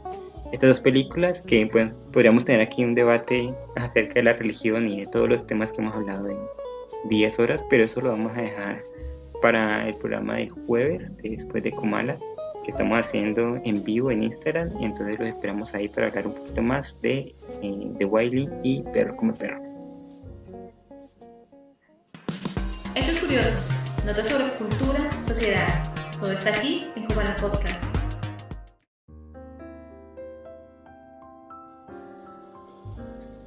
estas dos películas, que pues, podríamos tener aquí un debate acerca de la religión y de todos los temas que hemos hablado en 10 horas, pero eso lo vamos a dejar para el programa de jueves, después de Comala, que estamos haciendo en vivo en Instagram, y entonces los esperamos ahí para hablar un poquito más de Wiley y Perro come perro. Hechos curiosos, notas sobre cultura, sociedad, todo está aquí en Comala Podcast.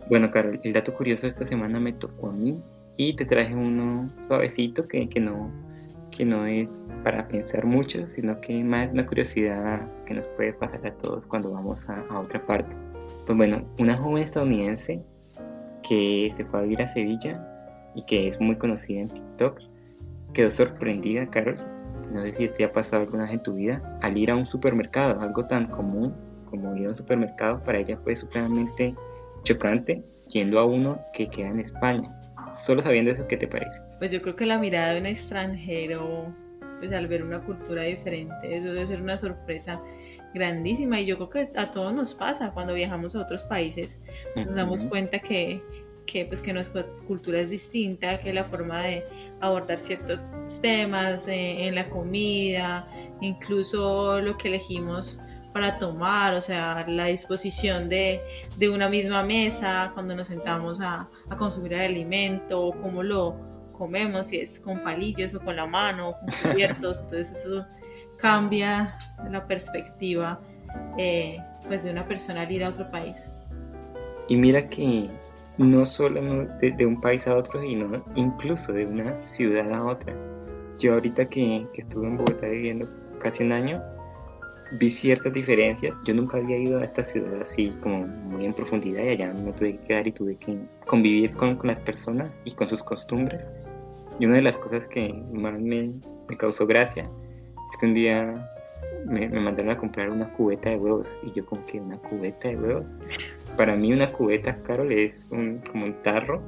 Bueno, Carol, el dato curioso de esta semana me tocó a mí y te traje uno suavecito que no es para pensar mucho, sino que más una curiosidad que nos puede pasar a todos cuando vamos a otra parte. Pues bueno, una joven estadounidense que se fue a vivir a Sevilla y que es muy conocida en TikTok, quedó sorprendida, Carol, no sé si te ha pasado alguna vez en tu vida, al ir a un supermercado, algo tan común como ir a un supermercado, para ella fue supremamente chocante, yendo a uno que queda en España. Solo sabiendo eso, ¿qué te parece? Pues yo creo que la mirada de un extranjero, pues al ver una cultura diferente, eso debe ser una sorpresa grandísima, y yo creo que a todos nos pasa cuando viajamos a otros países. Nos damos cuenta que nuestra cultura es distinta, que la forma de abordar ciertos temas en la comida, incluso lo que elegimos para tomar, o sea, la disposición de una misma mesa cuando nos sentamos a consumir el alimento, o cómo lo comemos, si es con palillos o con la mano o con cubiertos. Entonces eso cambia la perspectiva pues de una persona al ir a otro país. Y mira que no solo de un país a otro, sino incluso de una ciudad a otra. Yo ahorita que estuve en Bogotá viviendo casi un año, vi ciertas diferencias. Yo nunca había ido a esta ciudad así como muy en profundidad, y allá me tuve que quedar y tuve que convivir con las personas y con sus costumbres. Y una de las cosas que más me causó gracia es que un día me mandaron a comprar una cubeta de huevos, y yo como que una cubeta de huevos. Para mí una cubeta, Carol, es como un tarro,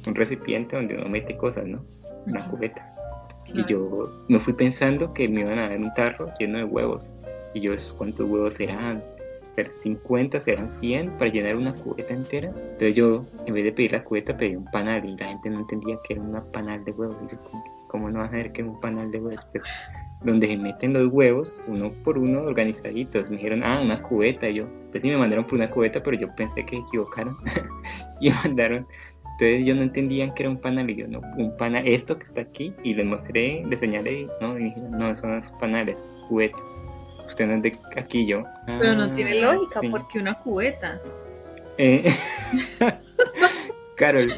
un recipiente donde uno mete cosas, ¿no? Una cubeta. Claro. Y yo me fui pensando que me iban a dar un tarro lleno de huevos. Y yo, ¿cuántos huevos serán? ¿Serán 50? ¿Serán 100? Para llenar una cubeta entera. Entonces yo, en vez de pedir la cubeta, pedí un panal, y la gente no entendía que era una panal de huevos. Y yo, ¿cómo no vas a saber que es un panal de huevos? Pues donde se meten los huevos, uno por uno, organizaditos. Me dijeron, una cubeta. Y yo, pues sí, me mandaron por una cubeta, pero yo pensé que se equivocaron. Y me mandaron. Entonces ellos no entendían que era un panal, y yo, no, un panal, esto que está aquí. Y les mostré, les señalé, y dijeron, no, eso no es panales, cubeta. Usted no es de aquí, yo. Pero no tiene lógica, sí. Porque una cubeta. Carol,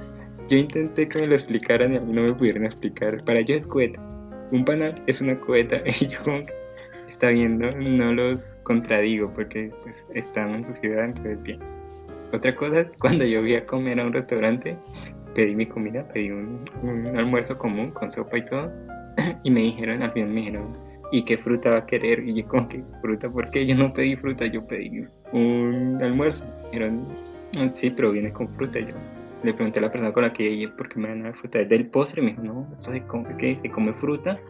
yo intenté que me lo explicaran y a mí no me pudieron explicar. Para ellos es cubeta. Un panal es una cubeta. Y yo, está bien, no los contradigo porque pues están en su ciudad, entonces bien. Otra cosa, cuando yo fui a comer a un restaurante, pedí mi comida, pedí un almuerzo común con sopa y todo. Y al final me dijeron, ¿y qué fruta va a querer? Y yo, ¿con qué fruta? ¿Por qué? Yo no pedí fruta, yo pedí un almuerzo. Dijeron, sí, pero viene con fruta. Yo le pregunté a la persona con la que iba, ¿por qué me van a dar fruta? Desde el postre me dijo, no, esto se come fruta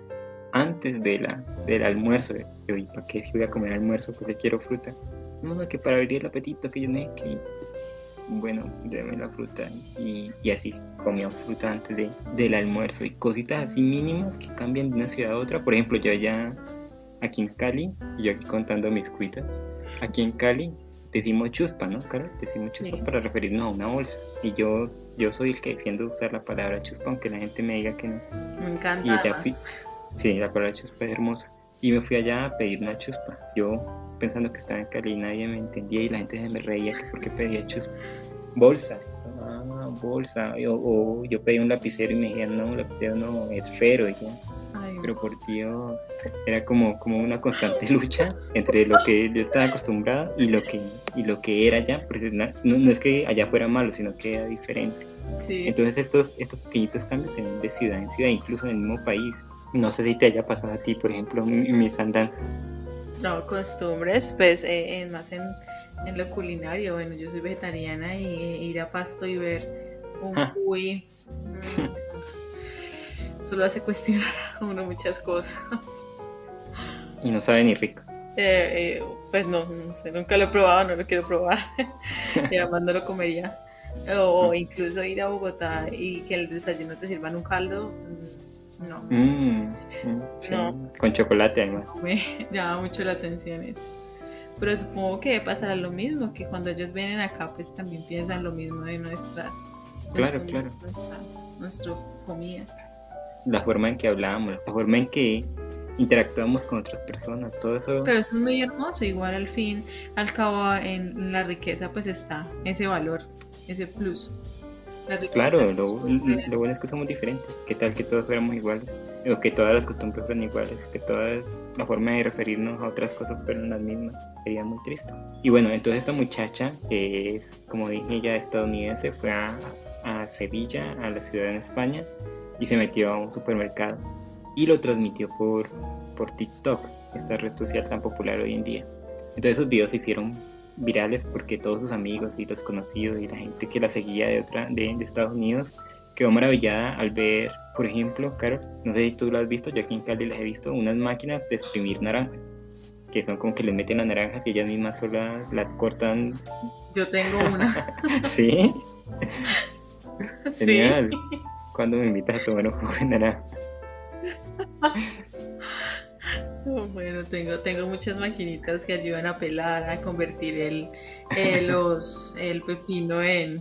antes del almuerzo. Yo, ¿y para qué si voy a comer almuerzo? Pues quiero fruta. No, que para abrir el apetito, que yo no sé qué. Bueno, déme la fruta, y así comía fruta antes del almuerzo, y cositas así mínimas que cambian de una ciudad a otra. Por ejemplo, yo allá aquí en Cali, y yo aquí contando mis cuitas, aquí en Cali decimos chuspa, ¿no, Carol? Decimos chuspa Sí. para referirnos a una bolsa. Y yo soy el que defiendo usar la palabra chuspa, aunque la gente me diga que no. Me Y encanta ya además. sí, la palabra chuspa es hermosa. Y me fui allá a pedir una chuspa. Yo pensando que estaba en Cali y nadie me entendía y la gente se me reía que por qué pedía chuspa. Bolsa. Bolsa. O yo pedí un lapicero y me dijeron, no, lapicero no, es esfero. Y yo, Ay, pero por Dios, era como una constante lucha entre lo que yo estaba acostumbrado y lo que era allá, porque no es que allá fuera malo, sino que era diferente. sí. Entonces estos pequeñitos cambios se ven de ciudad en ciudad, incluso en el mismo país. No sé si te haya pasado a ti, por ejemplo, en mis andanzas. No, costumbres, pues más en lo culinario. Bueno, yo soy vegetariana y ir a Pasto y ver un cuy solo hace cuestionar a uno muchas cosas. Y no sabe ni rico. Pues no sé, nunca lo he probado, no lo quiero probar. Y además no lo comería. O incluso ir a Bogotá y que el desayuno te sirvan un caldo, no. Sí, No. con chocolate además. Me llama mucho la atención eso. Pero supongo que pasará lo mismo, que cuando ellos vienen acá, pues también piensan lo mismo de nuestra comida. La forma en que hablamos, la forma en que interactuamos con otras personas, todo eso. Pero eso es muy hermoso, igual al fin, al cabo en la riqueza pues está ese valor, ese plus. Claro, lo bueno es que somos diferentes. ¿Qué tal que todos fuéramos iguales? O que todas las costumbres fueran iguales, que toda la forma de referirnos a otras cosas fueran las mismas. Sería muy triste. Y bueno, entonces esta muchacha, que es, como dije ya, estadounidense, fue a Sevilla, a la ciudad en España, y se metió a un supermercado y lo transmitió por TikTok, esta red social tan popular hoy en día. Entonces esos videos se hicieron virales porque todos sus amigos y los conocidos y la gente que la seguía de Estados Unidos quedó maravillada al ver, por ejemplo, Carol, no sé si tú lo has visto, yo aquí en Cali las he visto, unas máquinas de exprimir naranjas, que son como que les meten las naranjas y ellas mismas solas las cortan. Yo tengo una. ¿Sí? Sí. Genial. ¿Cuándo me invitas a tomar un jugo de naranja? Bueno, tengo muchas maquinitas que ayudan a pelar, a convertir el pepino en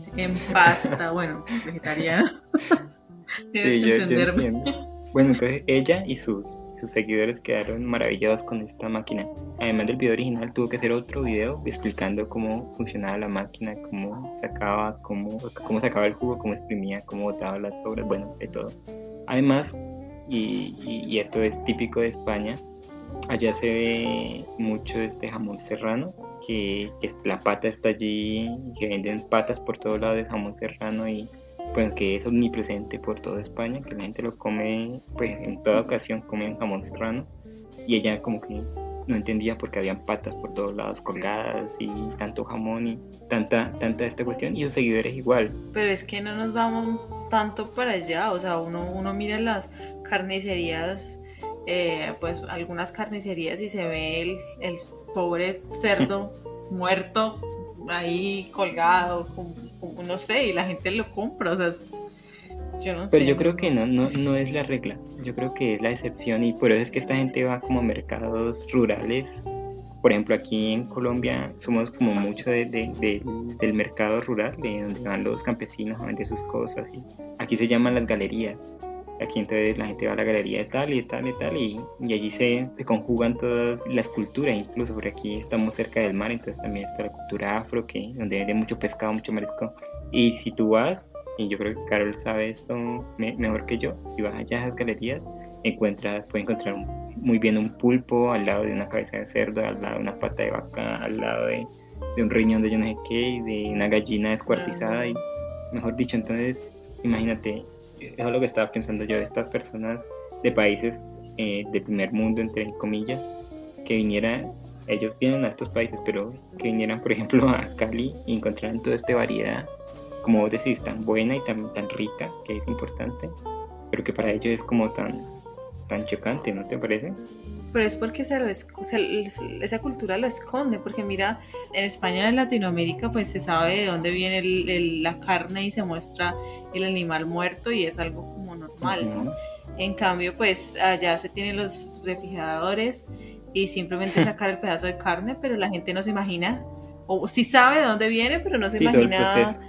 pasta, bueno, vegetariano. Tienes Sí, que yo entenderme. entiendo. Bueno, entonces ella y sus seguidores quedaron maravillados con esta máquina. Además del video original, tuvo que hacer otro video explicando cómo funcionaba la máquina, cómo sacaba el jugo, cómo exprimía, cómo botaba las sobras, bueno, de todo. Además, y esto es típico de España, allá se ve mucho este jamón serrano, que la pata está allí, que venden patas por todos lados de jamón serrano y pues que es omnipresente por toda España, que la gente lo come, pues en toda ocasión comen jamón serrano, y ella como que no entendía por qué habían patas por todos lados colgadas y tanto jamón y tanta esta cuestión, y sus seguidores igual. Pero es que no nos vamos tanto para allá, o sea, uno mira las carnicerías, pues algunas carnicerías y se ve el pobre cerdo muerto ahí colgado, como no sé, y la gente lo compra, o sea, yo no sé. Pero yo creo que no es la regla, yo creo que es la excepción, y por eso es que esta gente va como a mercados rurales. Por ejemplo, aquí en Colombia somos como mucho del mercado rural, de donde van los campesinos a vender sus cosas, y aquí se llaman las galerías. Aquí entonces la gente va a la galería de tal y de tal y tal, y allí se conjugan todas las culturas, incluso porque aquí estamos cerca del mar, entonces también está la cultura afro, donde venden mucho pescado, mucho marisco. Y si tú vas, y yo creo que Carol sabe esto mejor que yo, si vas allá a las galerías, puedes encontrar muy bien un pulpo al lado de una cabeza de cerdo, al lado de una pata de vaca, al lado de un riñón de yo no sé qué, de una gallina descuartizada, y mejor dicho, entonces imagínate, eso es lo que estaba pensando yo, de estas personas de países de primer mundo, entre comillas, que vinieran, ellos vienen a estos países, pero que vinieran, por ejemplo, a Cali y encontraran toda esta variedad, como vos decís, tan buena y tan rica, que es importante, pero que para ellos es como tan chocante, ¿no te parece? Pero es porque esa cultura lo esconde, porque mira, en España, en Latinoamérica, pues se sabe de dónde viene la carne y se muestra el animal muerto y es algo como normal, ¿no? En cambio, pues allá se tienen los refrigeradores y simplemente sacar el pedazo de carne, pero la gente no se imagina o sí sabe de dónde viene, pero no se Sí, todo el imagina proceso.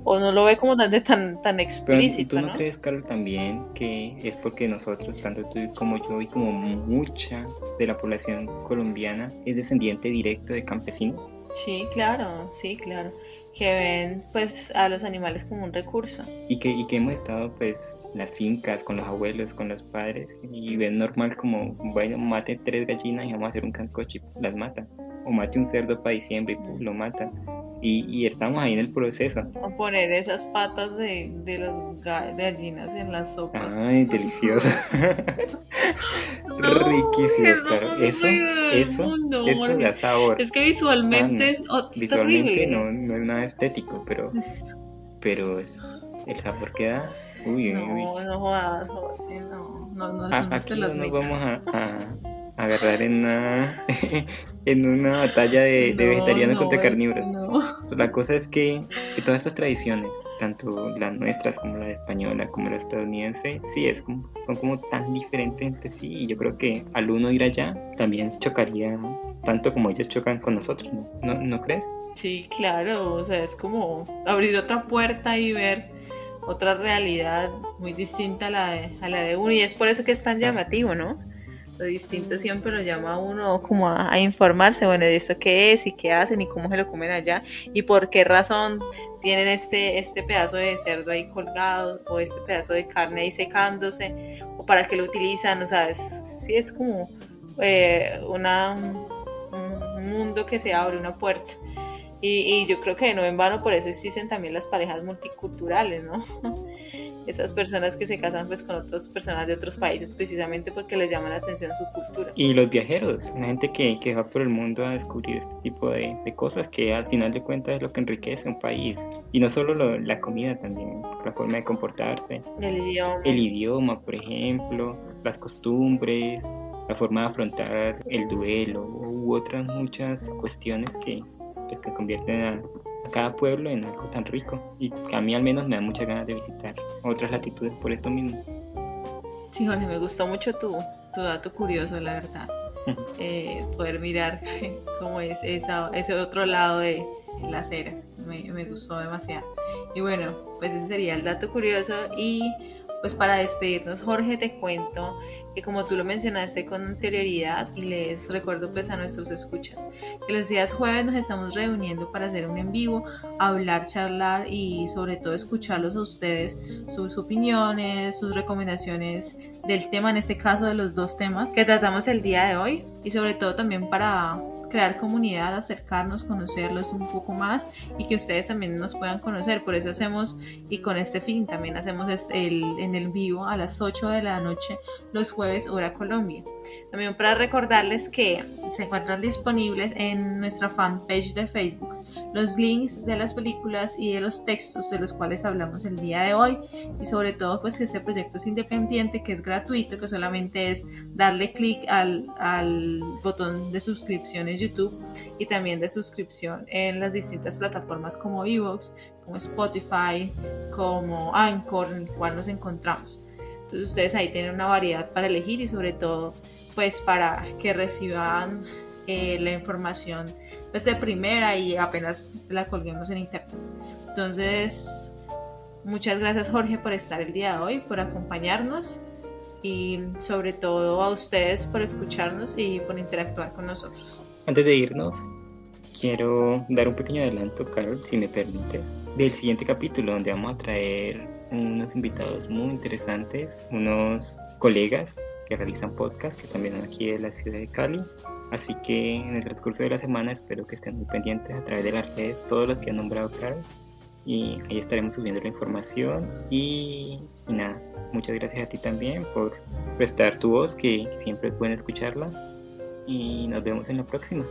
o no lo ve como tan Pero ¿tú explícito, no ¿no? crees, Carol, también que es porque nosotros, tanto tú como yo y como mucha de la población colombiana, es descendiente directo de campesinos? Sí, claro, que ven pues a los animales como un recurso. Y que hemos estado pues en las fincas, con los abuelos, con los padres, y ven normal como, bueno, mate 3 gallinas y vamos a hacer un sancocho y las matan. O mate un cerdo para diciembre y pum, lo matan. Y estamos ahí en el proceso. O poner esas patas de las de gallinas en las sopas. Ay, delicioso. No, Riquísimo, es lo claro. más Eso, horrible del eso, mundo, eso Jorge. da sabor. Es que Ah, visualmente no. es Visualmente terrible. no es nada estético, pero el sabor que da. Uy, uy, uy. No jodas, Jorge, no, eso no te Aquí lo no nos admito. vamos a agarrar en una, en una batalla de vegetarianos contra Es que carnívoros. no. La cosa es que todas estas tradiciones, tanto las nuestras como la española, como la estadounidense, sí, son como tan diferentes entre sí, y yo creo que al uno ir allá también chocaría tanto como ellos chocan con nosotros, ¿no crees? Sí, claro, o sea, es como abrir otra puerta y ver otra realidad muy distinta a la de uno, y es por eso que es tan llamativo, ¿no? Lo distinto siempre lo llama a uno como a informarse, bueno, de esto qué es y qué hacen y cómo se lo comen allá y por qué razón tienen este pedazo de cerdo ahí colgado o este pedazo de carne ahí secándose o para qué lo utilizan, o sea, sí es como un mundo que se abre, una puerta. Y yo creo que no en vano por eso existen también las parejas multiculturales, ¿no? Esas personas que se casan pues con otras personas de otros países precisamente porque les llama la atención su cultura. Y los viajeros, la gente que va por el mundo a descubrir este tipo de cosas que al final de cuentas es lo que enriquece un país. Y no solo la comida, también la forma de comportarse. El idioma, por ejemplo, las costumbres, la forma de afrontar el duelo u otras muchas cuestiones que convierten a cada pueblo en algo tan rico, y a mí al menos me da muchas ganas de visitar otras latitudes por esto mismo. Sí, Jorge, me gustó mucho tu dato curioso, la verdad. Poder mirar cómo es ese otro lado de la acera, me gustó demasiado. Y bueno, pues ese sería el dato curioso, y pues para despedirnos, Jorge, te cuento que como tú lo mencionaste con anterioridad, y les recuerdo pues a nuestros escuchas que los días jueves nos estamos reuniendo para hacer un en vivo, hablar, charlar y sobre todo escucharlos a ustedes, sus opiniones, sus recomendaciones del tema, en este caso de los 2 temas que tratamos el día de hoy, y sobre todo también para crear comunidad, acercarnos, conocerlos un poco más y que ustedes también nos puedan conocer. Por eso hacemos, y con este fin también hacemos en el vivo a las 8 de la noche los jueves hora Colombia. También para recordarles que se encuentran disponibles en nuestra fanpage de Facebook los links de las películas y de los textos de los cuales hablamos el día de hoy, y sobre todo pues que este proyecto es independiente, que es gratuito, que solamente es darle clic al botón de suscripción en YouTube y también de suscripción en las distintas plataformas como iVoox, como Spotify, como Anchor, en el cual nos encontramos. Entonces ustedes ahí tienen una variedad para elegir, y sobre todo pues para que reciban la información pues de primera y apenas la colguemos en internet. Entonces, muchas gracias, Jorge, por estar el día de hoy, por acompañarnos, y sobre todo a ustedes por escucharnos y por interactuar con nosotros. Antes de irnos, quiero dar un pequeño adelanto, Carol, si me permites, del siguiente capítulo, donde vamos a traer unos invitados muy interesantes, unos colegas que realizan podcast, que también son aquí de la ciudad de Cali. Así que en el transcurso de la semana espero que estén muy pendientes a través de las redes, todos los que han nombrado Carol, y ahí estaremos subiendo la información. Y nada, muchas gracias a ti también por prestar tu voz, que siempre pueden escucharla, y nos vemos en la próxima.